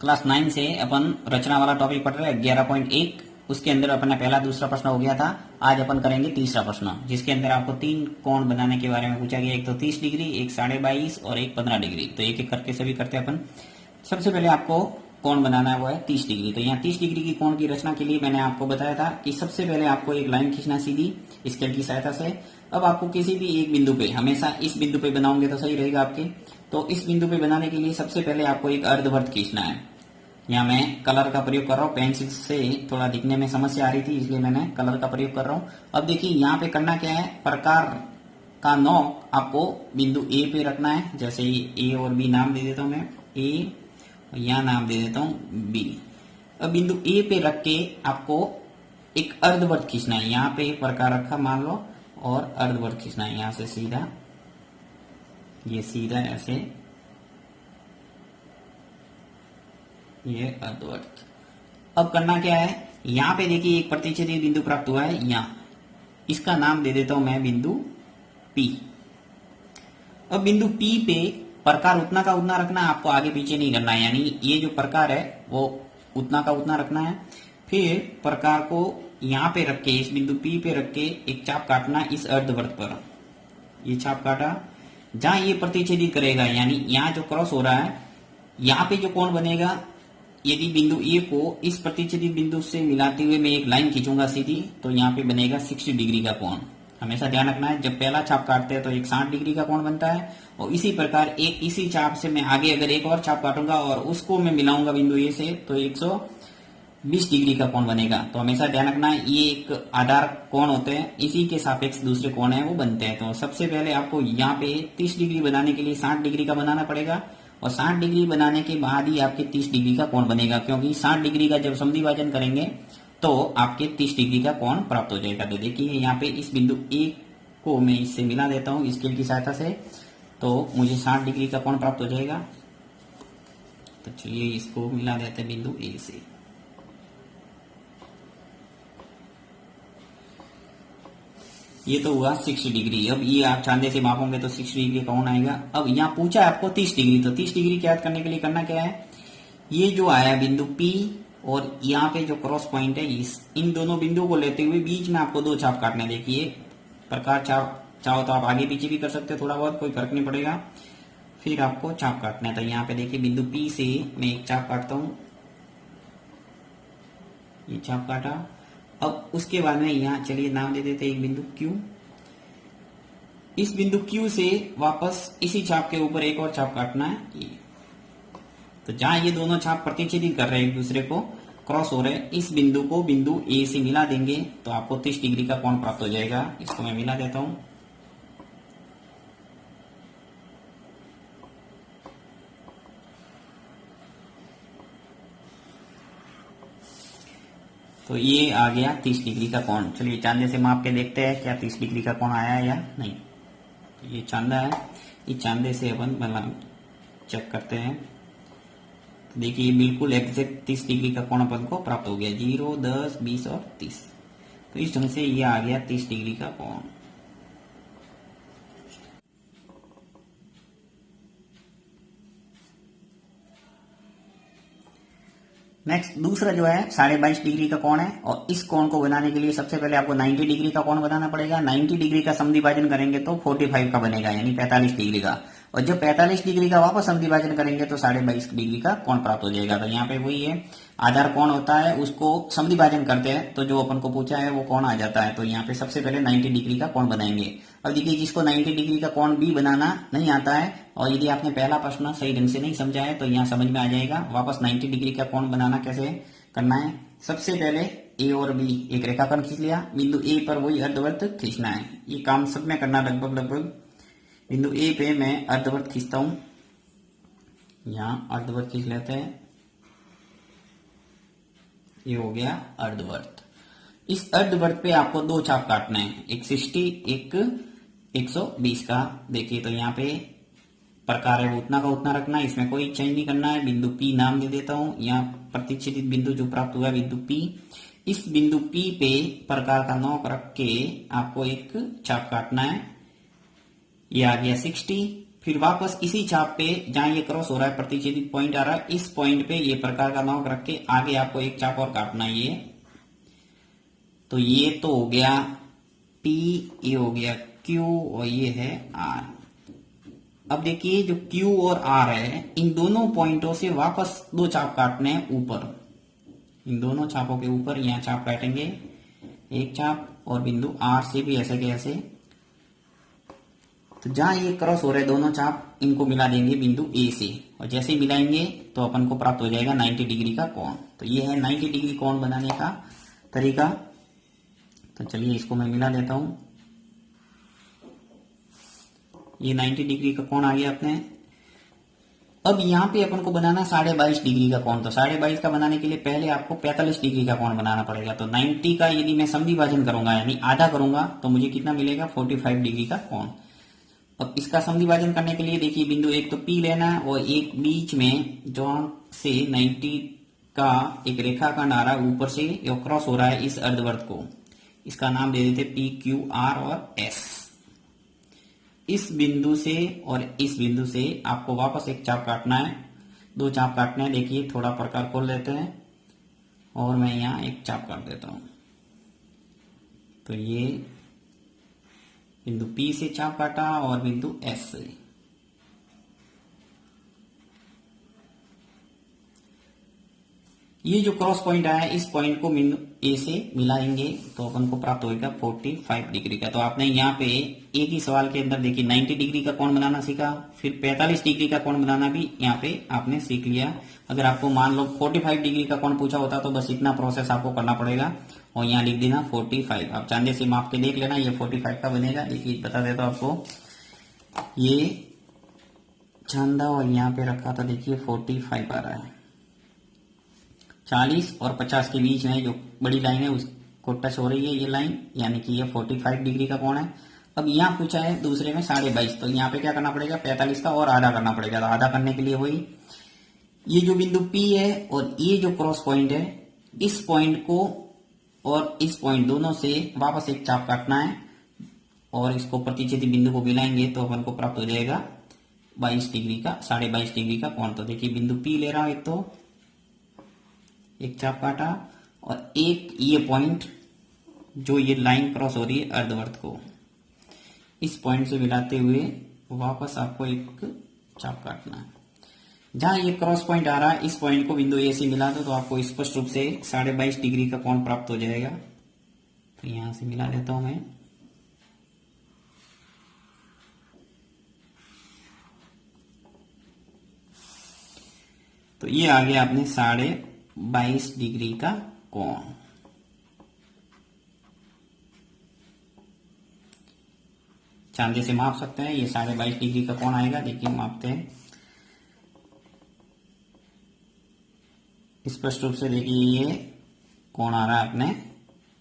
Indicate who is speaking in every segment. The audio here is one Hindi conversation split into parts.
Speaker 1: क्लास 9 से अपन रचना वाला टॉपिक पढ़ रहे हैं 11.1। उसके अंदर अपना पहला दूसरा प्रश्न हो गया था। आज अपन करेंगे तीसरा प्रश्न, जिसके अंदर आपको 3 कोण बनाने के बारे में पूछा गया। एक तो 30 डिग्री, एक 22.5 और एक 15 डिग्री। तो एक एक करके सभी करते हैं अपन। सबसे पहले आपको कोण बनाना है, वो है 30 डिग्री। तो यहाँ 30 डिग्री की कोण की रचना के लिए मैंने आपको बताया था कि सबसे पहले आपको एक लाइन खींचना सीधी स्केल की सहायता से। अब आपको किसी भी एक बिंदु पे, हमेशा इस बिंदु पे बनाओगे तो सही रहेगा आपके। तो इस बिंदु पे बनाने के लिए सबसे पहले आपको एक अर्धवृत्त खींचना है। यहाँ मैं कलर का प्रयोग कर रहा हूँ, पेंसिल से थोड़ा दिखने में समस्या आ रही थी, इसलिए मैंने कलर का प्रयोग कर रहा हूँ। अब देखिए यहाँ पे करना क्या है, प्रकार का नोक आपको बिंदु ए पे रखना है। जैसे ए और बी नाम दे देता हूँ मैं, ए, यहाँ नाम दे देता हूँ बी। अब बिंदु ए पे रख के आपको एक अर्धवृत्त खींचना है। यहाँ पे प्रकार रखा मान लो, और अर्धवृत्त खींचना है यहाँ से सीधा, ये सीधा ऐसे, ये अर्धवृत्त। अब करना क्या है, यहाँ पे देखिए एक प्रतिच्छेदी बिंदु प्राप्त हुआ है यहाँ, इसका नाम दे देता हूं मैं बिंदु P। अब बिंदु P पे प्रकार उतना का उतना रखना है, आपको आगे पीछे नहीं करना है। यानी ये जो प्रकार है वो उतना का उतना रखना है। फिर प्रकार को यहाँ पे रख के, इस बिंदु P पे रख के एक चाप काटना इस अर्धवृत्त पर। ये चाप काटा, जहां ये प्रतिच्छेदी करेगा, यानी यहाँ जो क्रॉस हो रहा है, यहाँ पे जो कोण बनेगा, यदि बिंदु ए को इस प्रतिच्छेदी बिंदु से मिलाते हुए मैं एक लाइन खींचूंगा सीधी, तो यहाँ पे बनेगा 60 डिग्री का कोण। हमेशा ध्यान रखना है, जब पहला चाप काटते हैं तो एक 60 डिग्री का कोण बनता है, और इसी प्रकार एक इसी चाप से मैं आगे अगर एक और चाप काटूंगा और उसको मैं मिलाऊंगा बिंदु ए से, तो 120 डिग्री का कोण बनेगा। तो हमेशा ध्यान रखना है, ये एक आधार कोण होते हैं, इसी के सापेक्ष दूसरे कोण है वो बनते हैं। तो सबसे पहले आपको यहाँ पे 30 डिग्री बनाने के लिए 60 डिग्री का बनाना पड़ेगा, और 60 डिग्री बनाने के बाद ही आपके 30 डिग्री का कोण बनेगा, क्योंकि 60 डिग्री का जब समद्विभाजन करेंगे तो आपके 30 डिग्री का कोण प्राप्त हो जाएगा। तो देखिए यहाँ पे इस बिंदु ए को मैं इससे मिला देता हूँ स्केल की सहायता से, तो मुझे 60 डिग्री का कोण प्राप्त हो जाएगा। तो चलिए इसको मिला देते हैं बिंदु ए से। ये तो हुआ 60 डिग्री। अब ये आप चांदे से मापोगे तो 60 डिग्री कौन आएगा। अब यहाँ पूछा आपको 30 डिग्री, तो 30 डिग्री ज्ञात करने के लिए करना क्या है, ये जो आया बिंदु P और यहाँ पे जो क्रॉस पॉइंट है, इन दोनों बिंदुओं को लेते हुए बीच में आपको 2 चाप काटने। देखिए प्रकार चाप चाहो तो आप आगे पीछे भी कर सकते हो, थोड़ा बहुत कोई फर्क नहीं पड़ेगा। फिर आपको चाप काटना है। तो यहाँ पे देखिए बिंदु P से मैं एक चाप काटता हूँ, ये चाप काटा। अब उसके बाद में यहाँ चलिए नाम दे देते हैं एक बिंदु Q। इस बिंदु Q से वापस इसी चाप के ऊपर एक और चाप काटना है ये। तो जहां ये दोनों चाप प्रतिच्छेदी कर रहे हैं, एक दूसरे को क्रॉस हो रहे हैं, इस बिंदु को बिंदु A से मिला देंगे तो आपको 30 डिग्री का कोण प्राप्त हो जाएगा। इसको मैं मिला देता हूं। तो ये आ गया 30 डिग्री का कोण। चलिए चांदे से माप के देखते हैं क्या 30 डिग्री का कोण आया है या नहीं। तो ये चांदा है, ये चांदे से अपन मतलब चेक करते हैं। तो देखिए बिल्कुल एग्जैक्ट 30 डिग्री का कोण अपन को प्राप्त हो गया, 0, 10, 20 और 30। तो इस ढंग से ये आ गया 30 डिग्री का कोण। नेक्स्ट दूसरा जो है 22.5 डिग्री का कोण है, और इस कोण को बनाने के लिए सबसे पहले आपको 90 डिग्री का कोण बनाना पड़ेगा। 90 डिग्री का समद्विभाजन करेंगे तो 45 का बनेगा, यानी 45 डिग्री का। और जब 45 डिग्री का वापस समद्विभाजन करेंगे तो 22.5 डिग्री का कोण प्राप्त हो जाएगा। तो यहाँ पे वही है, आधार कोण होता है, उसको समद्विभाजन करते हैं तो जो अपन को पूछा है वो कोण आ जाता है। तो यहाँ पे सबसे पहले 90 डिग्री का कोण बनाएंगे। अब देखिए जिसको 90 डिग्री का कोण भी बनाना नहीं आता है, और यदि आपने पहला प्रश्न सही ढंग से नहीं समझा है, तो यहाँ समझ में आ जाएगा वापस 90 डिग्री का कोण बनाना कैसे करना है। सबसे पहले ए और बी एक रेखाखंड खींच लिया, बिंदु ए पर वही अर्धवृत्त खींचना है। ये काम सब में करना लगभग। बिंदु ए पे मैं अर्धवृत्त खींचता हूं, यहाँ अर्धवृत्त खींच लेते हैं, ये हो गया अर्धवृत्त। इस अर्धवृत्त पे आपको 2 चाप काटना है, एक 60 एक 120 का। देखिए तो यहाँ पे प्रकार है वो उतना का उतना रखना है, इसमें कोई चेंज नहीं करना है। बिंदु P नाम दे देता हूं, यहाँ प्रतिच्छेदित बिंदु जो प्राप्त हुआ है बिंदु P। इस बिंदु P पे प्रकार का नोक रख के आपको एक चाप काटना है। ये आ गया 60, फिर वापस इसी चाप पे जहां ये क्रॉस हो रहा है, प्रतिच्छेदी पॉइंट आ रहा है, इस पॉइंट पे ये प्रकार का नॉक रख के आगे आपको एक चाप और काटना है ये। तो ये तो हो गया P, ये हो गया Q और ये है R। अब देखिए जो Q और R है, इन दोनों पॉइंटों से वापस दो चाप काटने हैं ऊपर। इन दोनों चापों के ऊपर यहां चाप काटेंगे, एक चाप, और बिंदु R से भी ऐसे के ऐसे। तो जहां ये क्रॉस हो रहे दोनों चाप, इनको मिला देंगे बिंदु A से, और जैसे ही मिलाएंगे तो अपन को प्राप्त हो जाएगा 90 डिग्री का कोण। तो ये है 90 डिग्री कोण बनाने का तरीका। तो चलिए इसको मैं मिला देता हूं। ये 90 डिग्री का कोण आ गया अपने। अब यहाँ पे अपन को बनाना 22.5 डिग्री का कोण। तो 22.5 का बनाने के लिए पहले आपको 45 डिग्री का कोण बनाना पड़ेगा। तो 90 का यदि मैं सम विभाजन करूंगा यानी आधा करूंगा तो मुझे कितना मिलेगा, 45 डिग्री का कोण। अब इसका सम विभाजन करने के लिए देखिए बिंदु एक तो P लेना है, और एक बीच में जो से 90 का एक रेखाखंड आ रहा है ऊपर से, ये क्रॉस हो रहा है इस अर्धवृत्त को, इसका नाम दे देते P, Q, R और S। इस बिंदु से और इस बिंदु से आपको वापस एक चाप काटना है, दो चाप काटने हैं। देखिए थोड़ा प्रकार खोल देते हैं और मैं यहाँ एक चाप काट देता हूं। तो ये बिंदु P से चाप काटा और बिंदु S से। ये जो क्रॉस पॉइंट आया इस पॉइंट को बिंदु A से मिलाएंगे तो अपन को प्राप्त होगा 45 डिग्री का। तो आपने यहाँ पे एक ही सवाल के अंदर देखिए 90 डिग्री का कोण बनाना सीखा, फिर 45 डिग्री का कोण बनाना भी यहाँ पे आपने सीख लिया। अगर आपको मान लो 45 डिग्री का कोण पूछा होता तो बस इतना प्रोसेस आपको करना पड़ेगा, और यहाँ लिख देना 45। आप चांदे से माप के देख लेना, ये 45 का बनेगा। देखिए बता देता हूँ आपको, ये चांदा और यहाँ पे रखा था, देखिए 45 आ रहा है। 40 और 50 के बीच में जो बड़ी लाइन है उसको टच हो रही है ये लाइन, यानी कि ये 45 डिग्री का कोण है। अब यहाँ पूछा है दूसरे में 22.5, तो यहाँ पे क्या करना पड़ेगा, 45 का और आधा करना पड़ेगा। तो आधा करने के लिए वही ये जो बिंदु P है और ये जो क्रॉस पॉइंट है, इस पॉइंट को और इस पॉइंट दोनों से वापस एक चाप काटना है, और इसको प्रतिच्छेदी बिंदु को मिलाएंगे तो अपन को प्राप्त हो जाएगा 22 डिग्री का, 22.5 डिग्री का कोण। तो देखिए बिंदु P ले रहा हूं, एक तो एक चाप काटा, और एक ये पॉइंट जो ये लाइन क्रॉस हो रही है अर्धवृत्त को, इस पॉइंट से मिलाते हुए वापस आपको एक चाप काटना है। जहां ये क्रॉस पॉइंट आ रहा है इस पॉइंट को बिंदु A से मिला दो तो आपको स्पष्ट रूप से 22.5 डिग्री का कोण प्राप्त हो जाएगा। तो यहां से मिला देता हूं मैं। तो ये आ गया अपने 22.5 डिग्री का कोण। चांदी से माप सकते हैं, ये 22.5 डिग्री का कोण आएगा। देखिए मापते हैं स्पष्ट रूप से। देखिए ये कोण आ रहा है अपने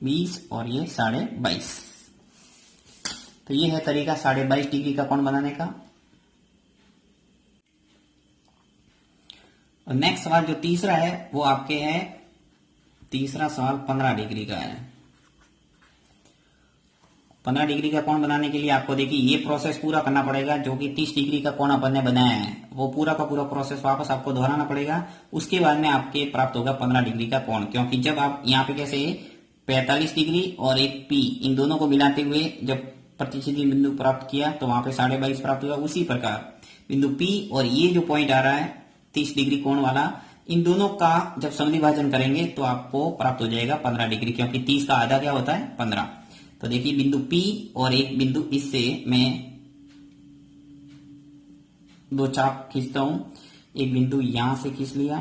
Speaker 1: 20 और ये 22.5। तो ये है तरीका 22.5 डिग्री का कोण बनाने का। और नेक्स्ट सवाल जो तीसरा है वो आपके है, तीसरा सवाल 15 डिग्री का है। 15 डिग्री का कोण बनाने के लिए आपको देखिए ये प्रोसेस पूरा करना पड़ेगा। जो कि 30 डिग्री का कोण अपन ने बनाया है वो पूरा का पूरा प्रोसेस वापस आपको दोहराना पड़ेगा। उसके बाद में आपके प्राप्त होगा 15 डिग्री का कोण। क्योंकि जब आप यहाँ पे कैसे 45 डिग्री और एक P इन दोनों को मिलाते हुए जब प्रतिच्छेदी बिंदु प्राप्त किया तो वहां पे 22.5 प्राप्त हुआ। उसी प्रकार बिंदु P और ये जो पॉइंट आ रहा है 30 डिग्री कोण वाला, इन दोनों का जब समविभाजन करेंगे तो आपको प्राप्त हो जाएगा 15 डिग्री। क्योंकि 30 का आधा क्या होता है, 15। तो देखिए बिंदु P और एक बिंदु इससे मैं दो चाप खींचता हूं। एक बिंदु यहां से खींच लिया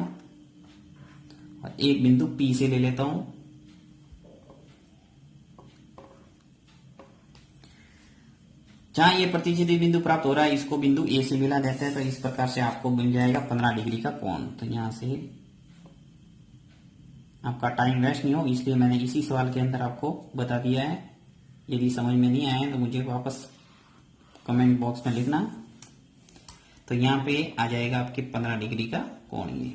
Speaker 1: और एक बिंदु P से ले लेता हूं। जहां ये प्रतिच्छेदी बिंदु प्राप्त हो रहा है इसको बिंदु A से मिला देते हैं। तो इस प्रकार से आपको मिल जाएगा 15 डिग्री का कोण। तो यहां से आपका टाइम वेस्ट नहीं हो इसलिए मैंने इसी सवाल के अंदर आपको बता दिया है। यदि समझ में नहीं आए तो मुझे वापस कमेंट बॉक्स में लिखना। तो यहाँ पे आ जाएगा आपके 15 डिग्री का कोण ये।